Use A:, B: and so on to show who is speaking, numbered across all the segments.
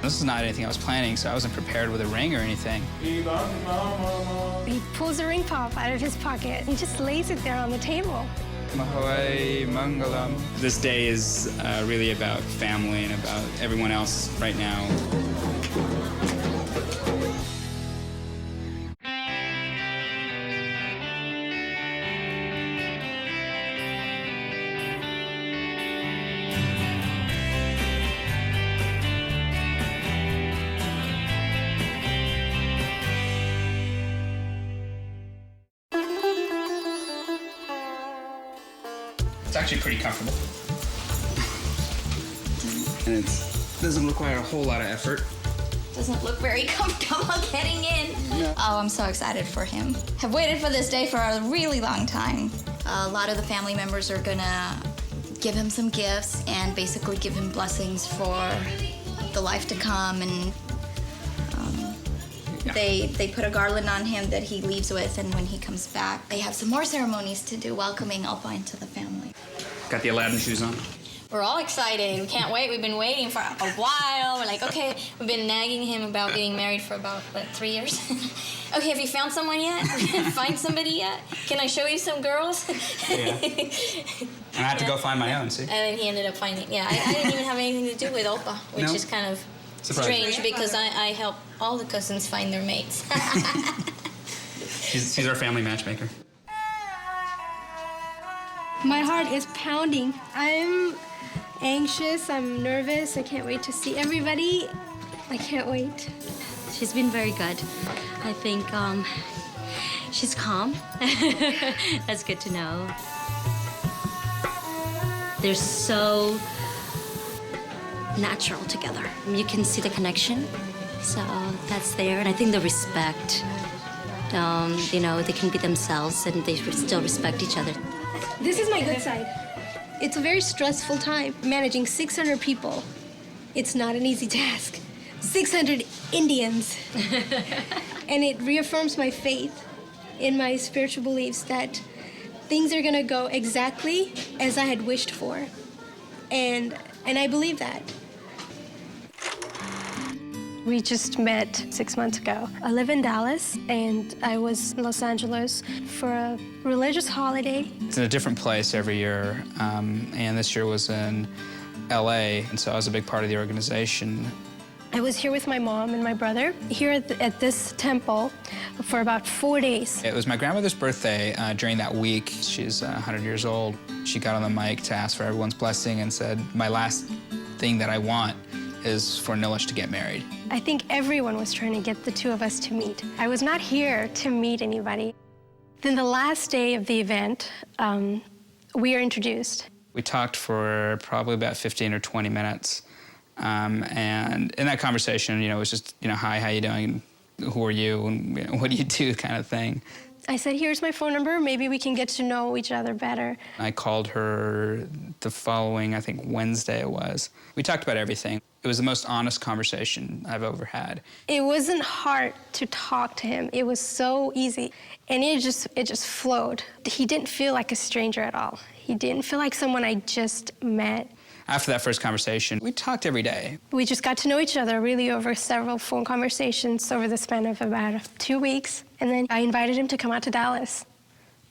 A: This is not anything I was planning, so I wasn't prepared with a ring or anything.
B: He pulls a ring pop out of his pocket and just lays it there on the table.
A: Mahawai Mangalam. This day is really about family and about everyone else right now. It's actually pretty comfortable. And it doesn't require a whole lot of effort.
C: Doesn't look very comfortable getting in.
A: No.
C: Oh, I'm so excited for him. I've waited for this day for a really long time. A lot of the family members are gonna give him some gifts and basically give him blessings for the life to come, and they put a garland on him that he leaves with, and when he comes back, they have some more ceremonies to do, welcoming Alpha into the family.
A: Got the Aladdin shoes on.
D: We're all excited. We can't wait. We've been waiting for a while. We're like, okay, we've been nagging him about getting married for about, what, 3 years? Okay, have you found someone yet? Find somebody yet? Can I show you some girls?
A: Yeah. And I had to go find my own, see?
D: And then he ended up finding, I didn't even have anything to do with Opa, which
A: No.
D: is kind of
A: Surprising.
D: strange because I help all the cousins find their mates.
A: She's our family matchmaker.
B: My heart is pounding. I'm anxious, I'm nervous, I can't wait to see everybody. I can't wait.
E: She's been very good. I think she's calm. That's good to know. They're so natural together. You can see the connection, so that's there. And I think the respect, you know, they can be themselves and they still respect each other.
B: This is my good side. It's a very stressful time. Managing 600 people, it's not an easy task. 600 Indians. And it reaffirms my faith in my spiritual beliefs that things are gonna go exactly as I had wished for. And I believe that. We just met 6 months ago. I live in Dallas, and I was in Los Angeles for a religious holiday.
A: It's in a different place every year, and this year was in LA, and so I was a big part of the organization.
B: I was here with my mom and my brother, here at this temple for about 4 days.
A: It was my grandmother's birthday during that week. She's 100 years old. She got on the mic to ask for everyone's blessing and said, my last thing that I want is for Nilesh to get married.
B: I think everyone was trying to get the two of us to meet. I was not here to meet anybody. Then the last day of the event, we are introduced.
A: We talked for probably about 15 or 20 minutes. And in that conversation, you know, it was just, you know, hi, how you doing? Who are you? And you know, what do you do kind of thing.
B: I said, here's my phone number. Maybe we can get to know each other better.
A: I called her the following, I think, Wednesday it was. We talked about everything. It was the most honest conversation I've ever had.
B: It wasn't hard to talk to him. It was so easy. And it just flowed. He didn't feel like a stranger at all. He didn't feel like someone I just met.
A: After that first conversation, we talked every day.
B: We just got to know each other really over several phone conversations over the span of about 2 weeks. And then I invited him to come out to Dallas,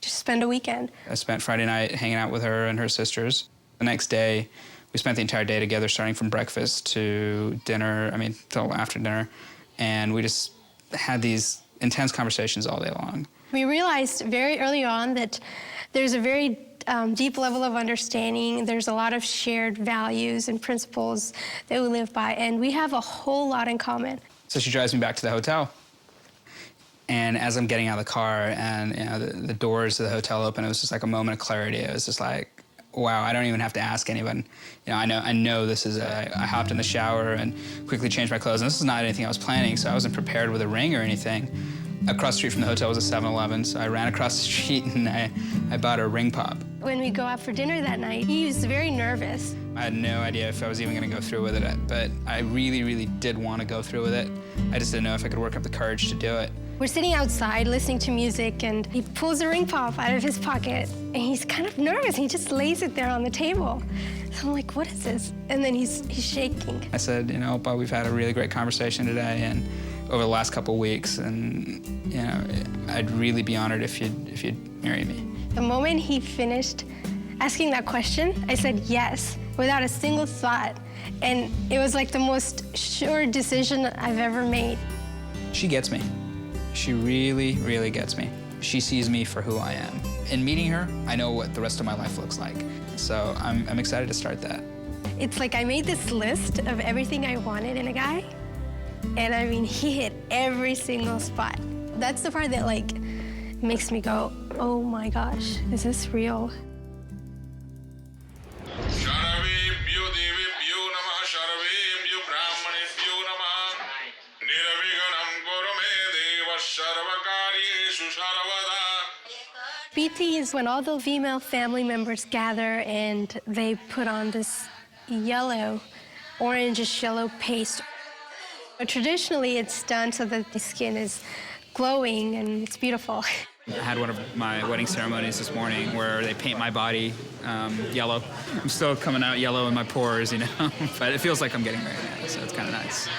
B: just spend a weekend.
A: I spent Friday night hanging out with her and her sisters. The next day, we spent the entire day together, starting from breakfast to dinner, till after dinner. And we just had these intense conversations all day long.
B: We realized very early on that there's a very deep level of understanding. There's a lot of shared values and principles that we live by, and we have a whole lot in common.
A: So she drives me back to the hotel. And as I'm getting out of the car and the doors to the hotel open, it was just like a moment of clarity. It was just like, wow, I don't even have to ask anyone. I know this is I hopped in the shower and quickly changed my clothes. And this is not anything I was planning, so I wasn't prepared with a ring or anything. Across the street from the hotel was a 7-Eleven, so I ran across the street and I bought a ring pop.
B: When we go out for dinner that night, he was very nervous.
A: I had no idea if I was even going to go through with it, but I really, really did want to go through with it. I just didn't know if I could work up the courage to do it.
B: We're sitting outside listening to music, and he pulls a ring pop out of his pocket, and he's kind of nervous. He just lays it there on the table. So I'm like, what is this? And then he's shaking.
A: I said, you know, Opa, we've had a really great conversation today and over the last couple of weeks, and you know, I'd really be honored if you'd marry me.
B: The moment he finished asking that question, I said yes, without a single thought. And it was like the most sure decision I've ever made.
A: She gets me. She really, really gets me. She sees me for who I am. In meeting her, I know what the rest of my life looks like. So I'm excited to start that.
B: It's like I made this list of everything I wanted in a guy, and I mean, he hit every single spot. That's the part that like makes me go, oh my gosh, is this real? BT is when all the female family members gather and they put on this yellow, orangish yellow paste. But traditionally, it's done so that the skin is glowing and it's beautiful.
A: I had one of my wedding ceremonies this morning where they paint my body yellow. I'm still coming out yellow in my pores, you know, but it feels like I'm getting married now, so it's kind of nice.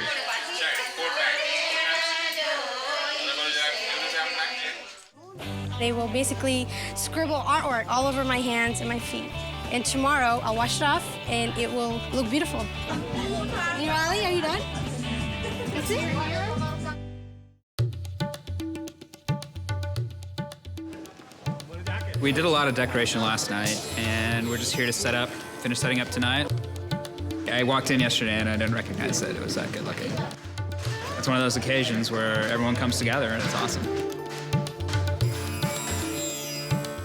B: They will basically scribble artwork all over my hands and my feet. And tomorrow, I'll wash it off, and it will look beautiful. You know, Ali, are you done? That's it?
A: We did a lot of decoration last night, and we're just here to finish setting up tonight. I walked in yesterday, and I didn't recognize that it was that good looking. It's one of those occasions where everyone comes together, and it's awesome.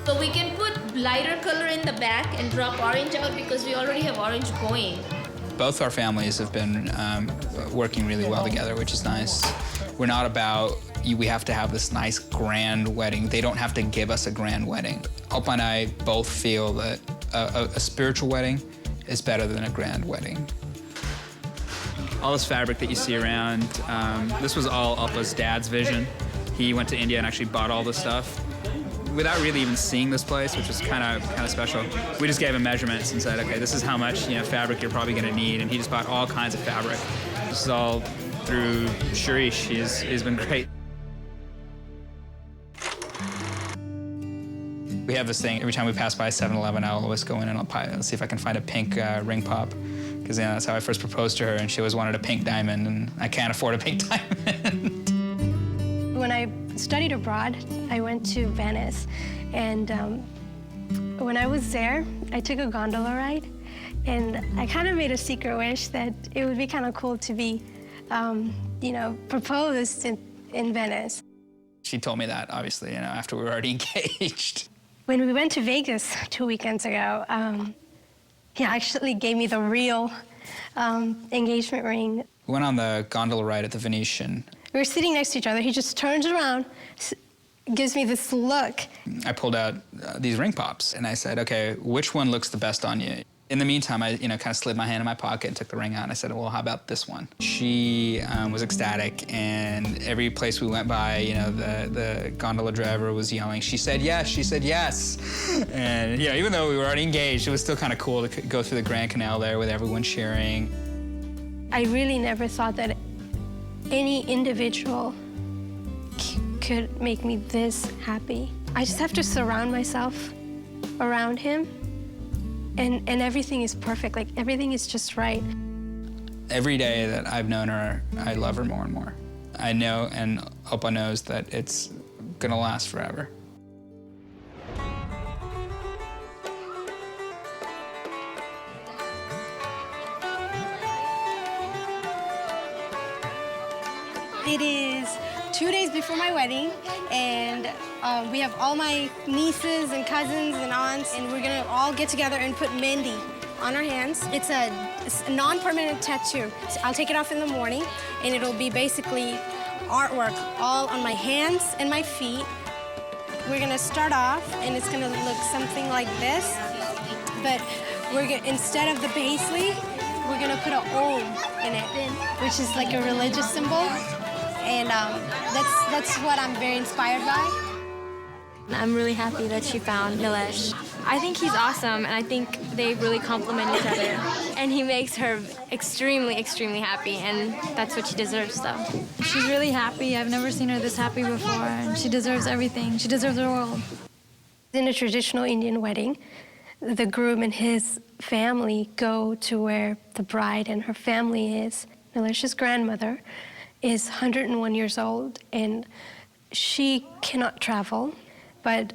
F: So we can put lighter color in the back and drop orange out because we already have orange going.
A: Both our families have been working really well together, which is nice. We're not about, we have to have this nice grand wedding. They don't have to give us a grand wedding. Opa and I both feel that a spiritual wedding is better than a grand wedding. All this fabric that you see around, this was all Alpa's dad's vision. He went to India and actually bought all this stuff without really even seeing this place, which was kind of special. We just gave him measurements and said, okay, this is how much fabric you're probably going to need, and he just bought all kinds of fabric. This is all through Sharish. He's been great. We have this thing, every time we pass by 7-Eleven, I'll always go in and I'll see if I can find a pink ring pop, because that's how I first proposed to her, and she always wanted a pink diamond, and I can't afford a pink diamond.
B: When I studied abroad, I went to Venice, and when I was there, I took a gondola ride, and I kind of made a secret wish that it would be kind of cool to be, proposed in Venice.
A: She told me that, obviously, after we were already engaged.
B: When we went to Vegas 2 weekends ago, he actually gave me the real engagement ring.
A: We went on the gondola ride at the Venetian.
B: We were sitting next to each other. He just turns around, gives me this look.
A: I pulled out these ring pops, and I said, okay, which one looks the best on you? In the meantime, I kind of slid my hand in my pocket and took the ring out, and I said, well, how about this one? She was ecstatic, and every place we went by, the gondola driver was yelling, she said yes, she said yes. And even though we were already engaged, it was still kind of cool to go through the Grand Canal there with everyone cheering.
B: I really never thought that any individual could make me this happy. I just have to surround myself around him, and everything is perfect. Like, everything is just right.
A: Every day that I've known her, I love her more and more. I know, and Opa knows, that it's gonna last forever.
B: It is 2 days before my wedding, and we have all my nieces and cousins and aunts, and we're gonna all get together and put mehndi on our hands. It's a non-permanent tattoo. So I'll take it off in the morning, and it'll be basically artwork all on my hands and my feet. We're gonna start off, and it's gonna look something like this, but instead of the paisley, we're gonna put an Om in it, which is like a religious symbol. And that's what I'm very inspired by.
G: I'm really happy that she found Nilesh. I think he's awesome, and I think they really complement each other. And he makes her extremely, extremely happy, and that's what she deserves, though.
H: She's really happy. I've never seen her this happy before, and she deserves everything. She deserves the world.
B: In a traditional Indian wedding, the groom and his family go to where the bride and her family is. Nilesh's grandmother is 101 years old, and she cannot travel, but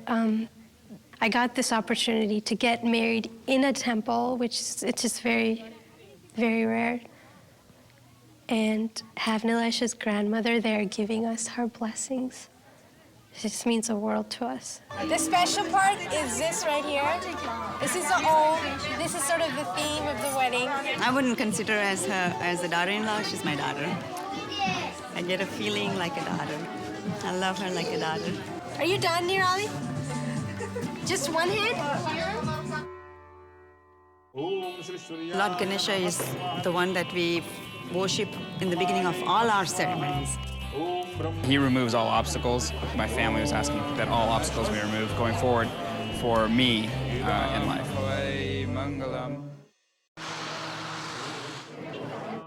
B: I got this opportunity to get married in a temple, which is it's just very, very rare, and have Nilesh's grandmother there giving us her blessings. It just means the world to us.
I: The special part is this right here. This is this is sort of the theme of the wedding.
J: I wouldn't consider her as a daughter-in-law. She's my daughter. I get a feeling like a daughter. I love her like a daughter.
B: Are you done, Nirali? Just one hand?
J: Lord Ganesha is the one that we worship in the beginning of all our ceremonies.
A: He removes all obstacles. My family was asking that all obstacles be removed going forward for me in life.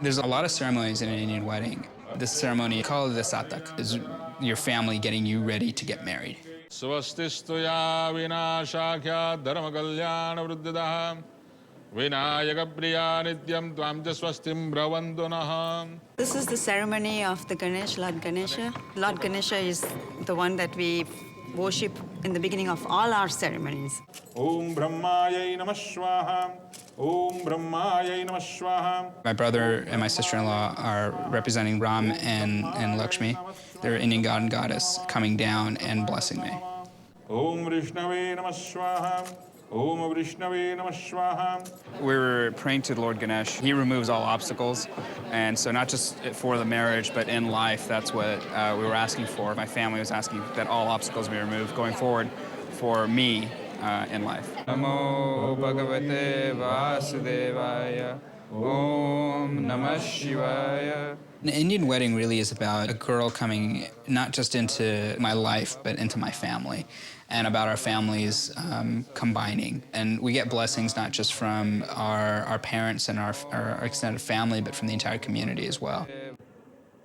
A: There's a lot of ceremonies in an Indian wedding. This ceremony called the Satak is your family getting you ready to get married.
K: Swastistoya vinashakya dharma kalyana vruddhadaha vinayaka priya nityam tvam swastim bravandunaha.
J: This is the ceremony of the Ganesh, Lord Ganesha. Lord Ganesha is the one that we worship in the beginning of all our ceremonies.
K: Om Brahmayai Namah Swaha. Om Brahmayai Namah Swaha.
A: My brother and my sister-in-law are representing Ram and Lakshmi. They're Indian god and goddess coming down and blessing me.
K: Om Vishnave Namah Swaha. Om Vishnave Namah Swaha.
A: We were praying to the Lord Ganesh. He removes all obstacles. And so not just for the marriage, but in life, that's what we were asking for. My family was asking that all obstacles be removed going forward for me in life. Namo Bhagavate Vasudevaya. Om Namah Shivaya. An Indian wedding really is about a girl coming not just into my life, but into my family, and about our families combining. And we get blessings not just from our parents and our extended family, but from the entire community as well.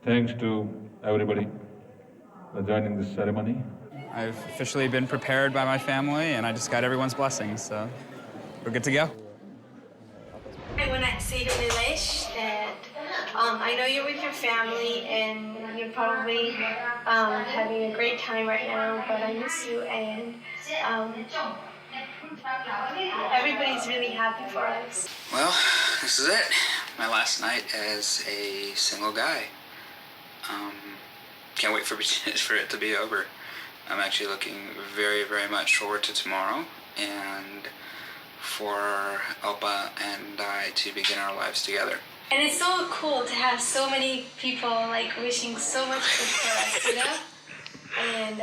K: Thanks to everybody for joining this ceremony.
A: I've officially been prepared by my family, and I just got everyone's blessings, so we're good to go.
I: I want to say to Nilesh that I know you're with your family and you're probably having a great time right now, but I miss you, and everybody's really happy for us.
A: Well, this is it. My last night as a single guy. Can't wait for it to be over. I'm actually looking very, very much forward to tomorrow and for Alpha and I to begin our lives together.
I: And it's so cool to have so many people like wishing so much good for us, you know? And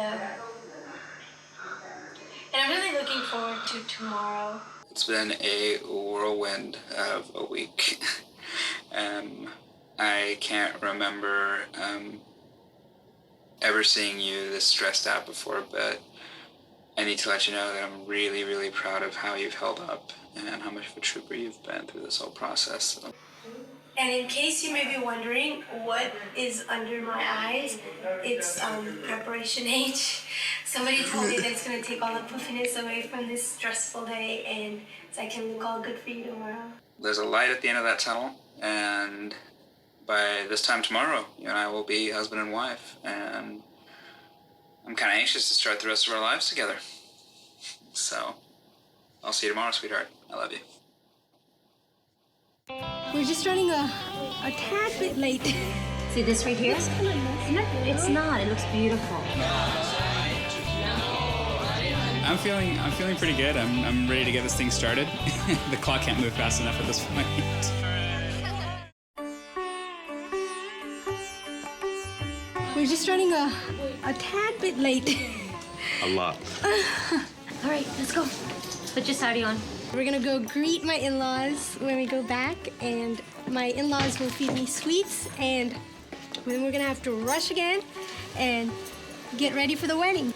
I: I'm really looking forward to tomorrow.
A: It's been a whirlwind of a week. I can't remember ever seeing you this stressed out before, but I need to let you know that I'm really, really proud of how you've held up and how much of a trooper you've been through this whole process.
I: And in case you may be wondering what is under my eyes, it's preparation H. Somebody told me that it's going to take all the puffiness away from this stressful day, and so I can look all good for you tomorrow.
A: There's a light at the end of that tunnel, and by this time tomorrow, you and I will be husband and wife, and I'm kind of anxious to start the rest of our lives together. So, I'll see you tomorrow, sweetheart. I love you.
B: We're just running a tad bit late.
E: See this right here? It's not. It looks beautiful.
A: I'm feeling pretty good. I'm ready to get this thing started. The clock can't move fast enough at this point.
B: We're just running a tad bit late.
K: A lot.
E: All right, let's go. Put your sari on.
B: We're gonna go greet my in-laws when we go back, and my in-laws will feed me sweets, and then we're gonna have to rush again and get ready for the wedding.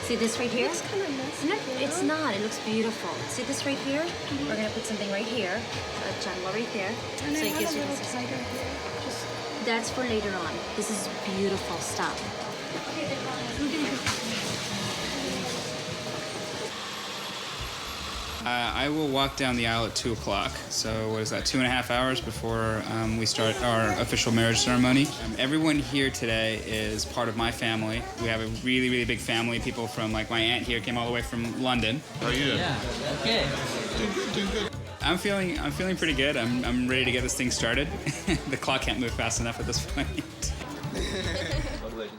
E: See this right here?
B: It's kind of messy.
E: No, it's not. It looks beautiful. See this right here? We're gonna put something right here, a jandala right there.
B: And
E: so
B: I
E: it
B: want
E: gives
B: a
E: you
B: little
E: this.
B: tighter here. Just
E: That's for later on. This is beautiful stuff.
A: I will walk down the aisle at 2 o'clock. So what is that, 2.5 hours before we start our official marriage ceremony. Everyone here today is part of my family. We have a really, really big family. People from, like, my aunt here came all the way from London.
K: How are you?
L: Yeah, okay.
K: Doing good.
A: I'm feeling pretty good. I'm ready to get this thing started. The clock can't move fast enough at this point.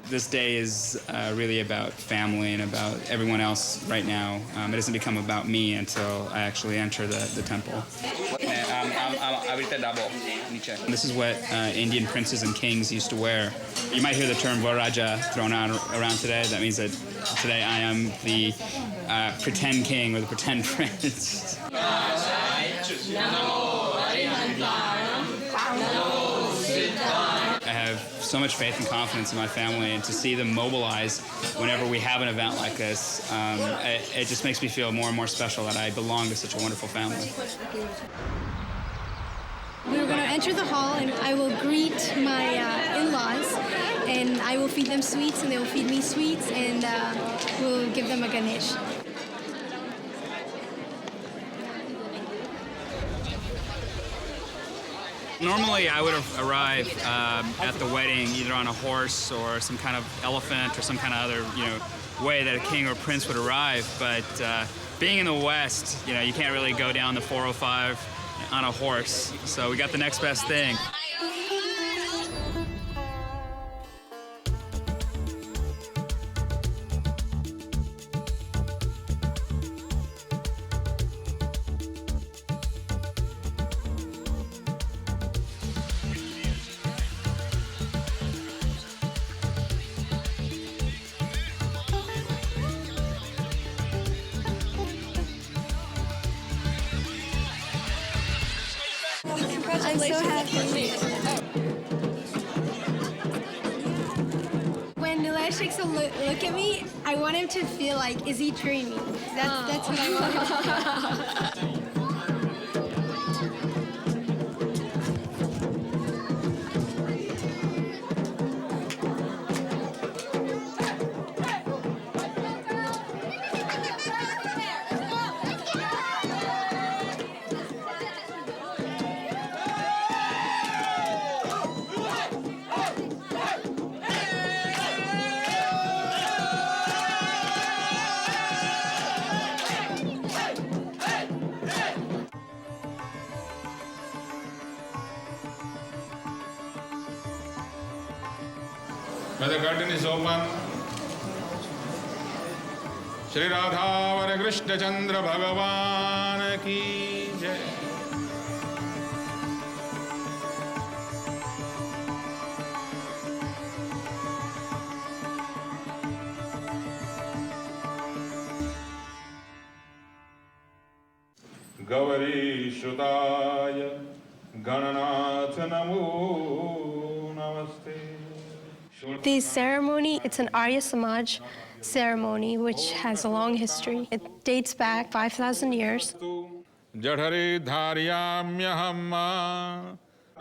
A: This day is really about family and about everyone else right now. It doesn't become about me until I actually enter the temple. This is what Indian princes and kings used to wear. You might hear the term Varaja thrown around today. That means that today I am the pretend king or the pretend prince. I have so much faith and confidence in my family, and to see them mobilize whenever we have an event like this, it just makes me feel more and more special that I belong to such a wonderful family.
B: we're going to enter the hall, and I will greet my in-laws, and I will feed them sweets, and they will feed me sweets, and we'll give them a Ganesh.
A: Normally, I would have arrived at the wedding either on a horse or some kind of elephant or some kind of other, way that a king or prince would arrive. But being in the West, you can't really go down the 405 on a horse. So we got the next best thing.
B: I'm so happy. When Nilesh takes a look at me, I want him to feel like, is he dreaming? That's what I want.
K: When the curtain is open, Shri Radha Krishna Chandra Bhagavan ki jai. Gauri Shudaya Gananath Namo Namaste.
B: The ceremony, it's an Arya Samaj ceremony, which has a long history. It dates back 5,000 years.
K: Jadhare Dharyamyaham.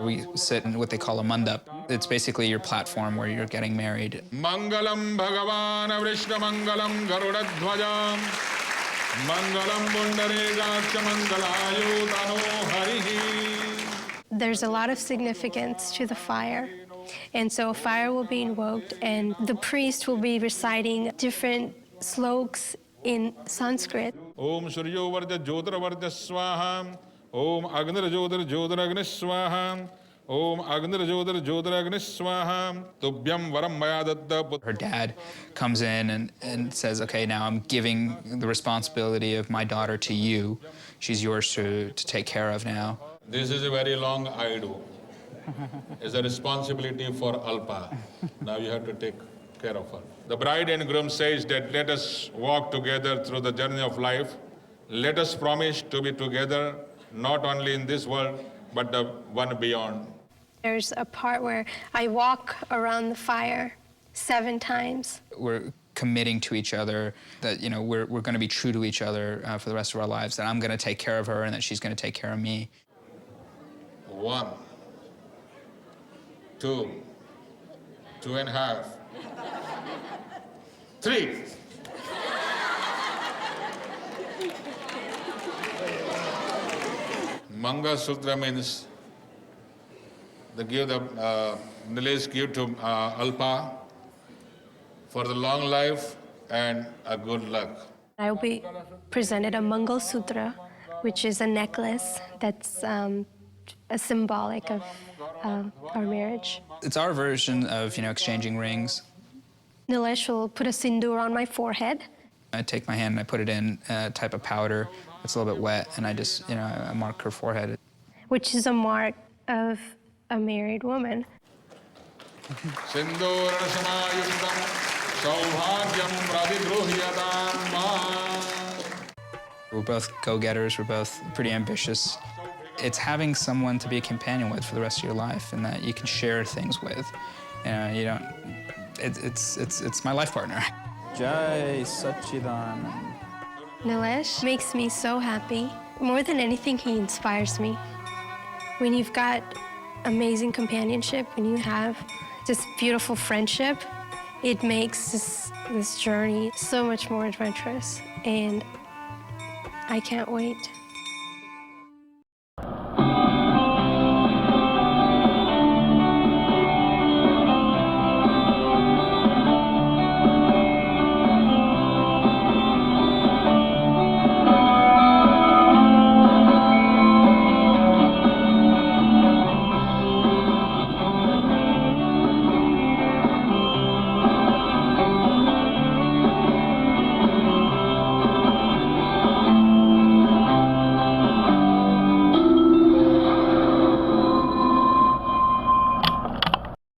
A: We sit in what they call a mandap. It's basically your platform where you're getting married.
K: Mangalam Bhagavan Vrishna Mangalam Garudadhvajam Mangalam Pundaregacha Mangalayo Tano Harihi.
B: There's a lot of significance to the fire. And so fire will be invoked, and the priest will be reciting different slokas in Sanskrit.
K: Om Suryo Varja Jodhara Varja Swaham. Om Agnara Jodhara Jodhara Agni Swaham. Om Agnara Jodhara Jodhara Agni Swaham. Tubhyam Varam Maya Datta.
A: Her dad comes in and says, okay, now I'm giving the responsibility of my daughter to you. She's yours to take care of now.
K: This is a very long idu. It's a responsibility for Alpha. Now you have to take care of her. The bride and groom says that let us walk together through the journey of life. Let us promise to be together, not only in this world, but the one beyond.
B: There's a part where I walk around the fire 7 times.
A: We're committing to each other, that, you know, we're going to be true to each other for the rest of our lives, that I'm going to take care of her and that she's going to take care of me.
K: 1, 2, 2.5, 3. Manga Sutra means they give the Nilesh give to Alpha for the long life and a good luck.
B: I will be presented a Mangal Sutra, which is a necklace that's a symbolic of our marriage.
A: It's our version of, you know, exchanging rings.
B: Nilesh will put a sindoor on my forehead.
A: I take my hand and I put it in a type of powder. It's a little bit wet, and I just, you know, I mark her forehead.
B: Which is a mark of a married woman.
A: We're both go-getters, we're both pretty ambitious. It's having someone to be a companion with for the rest of your life and that you can share things with. You know, you don't, it's my life partner.
L: Jai Satchidanand.
B: Nilesh makes me so happy. More than anything, he inspires me. When you've got amazing companionship, when you have this beautiful friendship, it makes this journey so much more adventurous, and I can't wait.